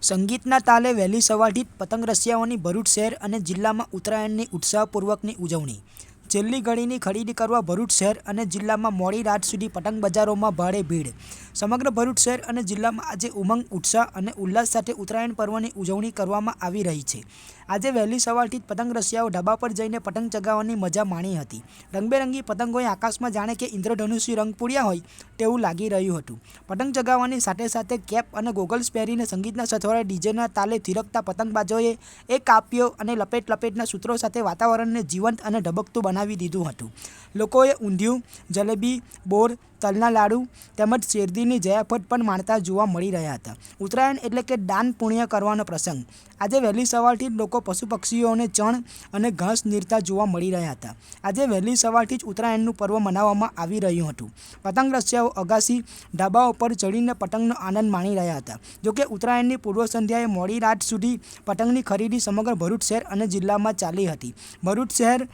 સંગીતના તાલે વહેલી સવારથી જ પતંગ રસિયાઓની ભરૂચ શહેર અને જિલ્લામાં ઉત્તરાયણની ઉત્સાહપૂર્વકની ઉજવણી. છેલ્લી ઘડીની ખરીદી કરવા ભરૂચ શહેર અને જિલ્લામાં મોડી રાત સુધી પતંગ બજારોમાં ભારે ભીડ. સમગ્ર ભરૂચ શહેર અને જિલ્લામાં આજે ઉમંગ, ઉત્સાહ અને ઉલ્લાસ સાથે ઉત્તરાયણ પર્વની ઉજવણી કરવામાં આવી રહી છે. આજે વહેલી સવારથી જ પતંગ રસિયાઓ ધાબા પર જઈને પતંગ ચગાવવાની મજા માણી હતી. રંગબેરંગી પતંગોએ આકાશમાં જાણે કે ઇન્દ્રધનુષી રંગ પૂર્યા હોય તેવું લાગી રહ્યું હતું. પતંગ ચગાવવાની સાથે સાથે કેપ અને ગોગલ્સ પહેરીને સંગીતના સથવારે ડીજેના તાલે થીરકતા પતંગબાજોએ એક કાપીઓ અને લપેટના સૂત્રો સાથે વાતાવરણને જીવંત અને ધબકતું બનાવી દીધું હતું. લોકોએ ઊંધિયું, જલેબી, બોર, તલના લાડુ તેમજ શેરડીની જયાફત પણ માણતા જોવા મળી રહ્યા હતા. ઉત્તરાયણ એટલે કે દાન પુણ્ય કરવાનો પ્રસંગ. આજે વહેલી સવારથી જ લોકો પશુ પક્ષીઓને ચણ અને ઘાસ નીરતા જોવા મળી રહ્યા હતા. આજે વહેલી સવારથી જ ઉત્તરાયણનું પર્વ મનાવવામાં આવી રહ્યું હતું. પતંગ રસિયાઓ અગાસી, ધાબાઓ પર ચડીને પતંગનો આનંદ માણી રહ્યા હતા. જોકે ઉત્તરાયણની પૂર્વ સંધ્યાએ મોડી રાત સુધી પતંગની ખરીદી સમગ્ર ભરૂચ શહેર અને જિલ્લામાં ચાલી હતી. ભરૂચ શહેર,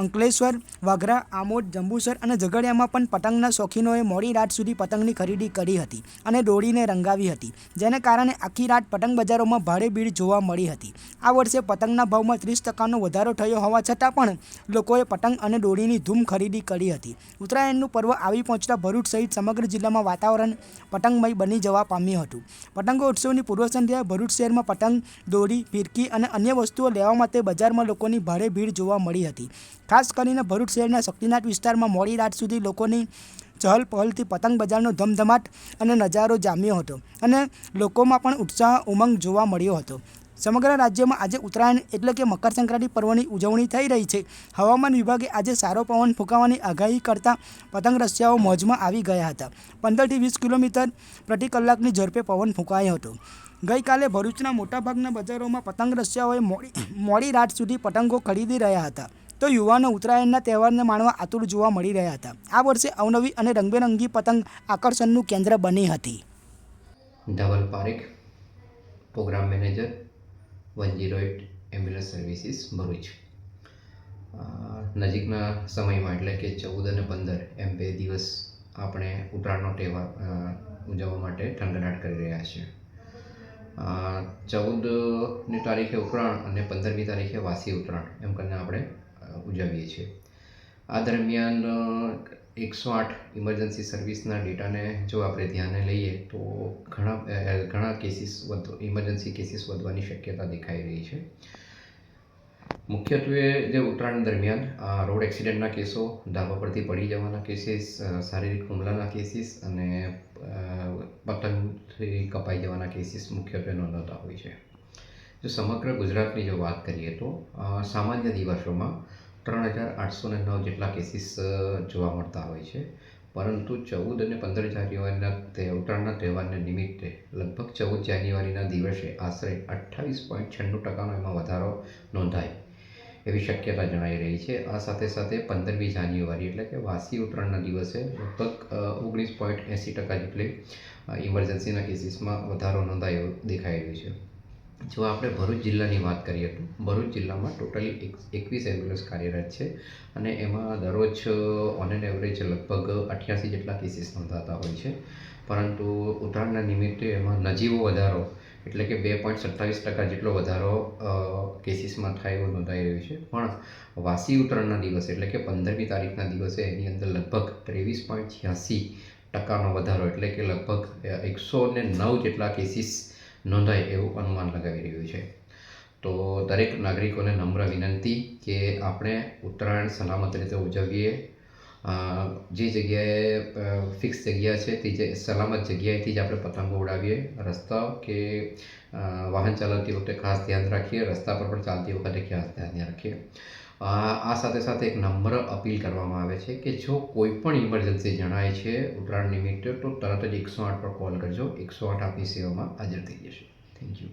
અંકલેશ્વર, વાગરા, આમોદ, જંબુસર અને ઝઘડિયામાં પણ પતંગના શોખીનોએ મોડી રાત સુધી પતંગની ખરીદી કરી હતી અને દોરીને રંગાવી હતી, જેને કારણે આખી રાત પતંગ બજારોમાં ભારે ભીડ જોવા મળી હતી. આ વર્ષે પતંગના ભાવમાં 30% વધારો થયો હોવા છતાં પણ લોકોએ પતંગ અને દોરીની ધૂમ ખરીદી કરી હતી. ઉત્તરાયણનું પર્વ આવી પહોંચતા ભરૂચ સહિત સમગ્ર જિલ્લામાં વાતાવરણ પતંગમય બની જવા પામ્યું હતું. પતંગો ઉત્સવની પૂર્વ સંધ્યાએ ભરૂચ શહેરમાં પતંગ, દોરી, ફિરકી અને અન્ય વસ્તુઓ લેવા માટે બજારમાં લોકોની ભારે ભીડ જોવા મળી હતી. ખાસ કરીને ભરૂચ શહેરના શક્તિનાથ વિસ્તારમાં મોડી રાત સુધી લોકોની ચહલ પહલથી પતંગ બજારનો ધમધમાટ અને નજારો જામ્યો હતો અને લોકોમાં પણ ઉત્સાહ, ઉમંગ જોવા મળ્યો હતો. સમગ્ર રાજ્યમાં આજે ઉત્તરાયણ એટલે કે મકરસંક્રાંતિ પર્વની ઉજવણી થઈ રહી છે. હવામાન વિભાગે આજે સારો પવન ફૂંકાવાની આગાહી કરતા પતંગ રસિયાઓ મોજમાં આવી ગયા હતા. 15થી 20 કિલોમીટર પ્રતિ કલાકની ઝડપે પવન ફૂંકાયો હતો. ગઈકાલે ભરૂચના મોટાભાગના બજારોમાં પતંગ રસિયાઓએ મોડી રાત સુધી પતંગો ખરીદી રહ્યા હતા, તો યુવાનો ઉત્તરાયણના તહેવારને માણવા આતુર જોવા મળી રહ્યા હતા. આ વર્ષે અવનવી અને રંગબેરંગી પતંગ આકર્ષણનું કેન્દ્ર બની હતી. Dhaval Parekh, program manager, 108 ambulance services Bharuch. નજીકના સમયમાં એટલે કે 14 અને 15 એમ 2 દિવસ આપણે ઉત્તરાયણનો તહેવાર ઉજવવા માટે થનગનાટ કરી રહ્યા છીએ. 14મી તારીખે ઉત્તરાયણ અને 15મી તારીખે વાસી ઉત્તરાયણ એમ કરીને આપણે ઉજવીએ છીએ. આ દરમિયાન 108 ઇમરજન્સી સર્વિસના ડેટાને જો આપણે ધ્યાને લઈએ તો ઘણા કેસીસ ઇમરજન્સી કેસીસ વધવાની શક્યતા દેખાઈ રહી છે. મુખ્યત્વે જે ઉત્તરાયણ દરમિયાન રોડ એક્સિડન્ટના કેસો, ધાબા પરથી પડી જવાના કેસીસ, શારીરિક હુમલાના કેસીસ અને પતંગથી કપાઈ જવાના કેસીસ મુખ્યત્વે નોંધાતા હોય છે. જો સમગ્ર ગુજરાતની જો વાત કરીએ તો સામાન્ય દિવસોમાં 3809 જેટલા કેસીસ જોવા મળતા હોય છે. પરંતુ 14 અને 15 જાન્યુઆરીના ઉત્તરાયણના તહેવારને નિમિત્તે લગભગ 14 જાન્યુઆરીના દિવસે આશરે 28.96% એમાં વધારો નોંધાય એવી શક્યતા જણાઈ રહી છે. આ સાથે સાથે 15મી જાન્યુઆરી એટલે કે વાસી ઉત્તરાયણના દિવસે લગભગ 19.80% જેટલી ઇમરજન્સીના કેસીસમાં વધારો નોંધાયો દેખાઈ રહ્યો છે. જો આપણે ભરૂચ જિલ્લાની વાત કરીએ તો ભરૂચ જિલ્લામાં ટોટલી 21 એમ્બ્યુલન્સ કાર્યરત છે અને એમાં દરરોજ ઓન એન એવરેજ લગભગ 88 જેટલા કેસીસ નોંધાતા હોય છે. પરંતુ ઉત્તરાયણના નિમિત્તે એમાં નજીવો વધારો એટલે કે 2.27% જેટલો વધારો કેસીસમાં થાય એવો નોંધાઈ રહ્યો છે. પણ વાસી ઉત્તરાયણના દિવસે એટલે કે 15મી તારીખના દિવસે એની અંદર લગભગ 23.86%નો વધારો એટલે કે લગભગ 109 જેટલા કેસીસ નોંધાય એવું અનુમાન લગાવી રહ્યું છે. તો દરેક નાગરિકોને નમ્ર વિનંતી કે આપણે ઉત્તરાયણ સલામત રીતે ઉજવીએ. જે જગ્યાએ ફિક્સ જગ્યા છે તે જે સલામત જગ્યાએથી જ આપણે પતંગો ઉડાવીએ. રસ્તા કે વાહન ચલાવતી વખતે ખાસ ધ્યાન રાખીએ. રસ્તા પર પણ ચાલતી વખતે ખાસ ધ્યાન રાખીએ. આ સાથે સાથે એક નમ્ર અપીલ કરવામાં આવે છે કે જો કોઈ પણ ઇમરજન્સી જણાય છે ઉત્તરાયણ નિમિત્તે તો તરત જ 108 પર કોલ કરજો. 108 આપની સેવામાં હાજર થઈ જશે. Thank you.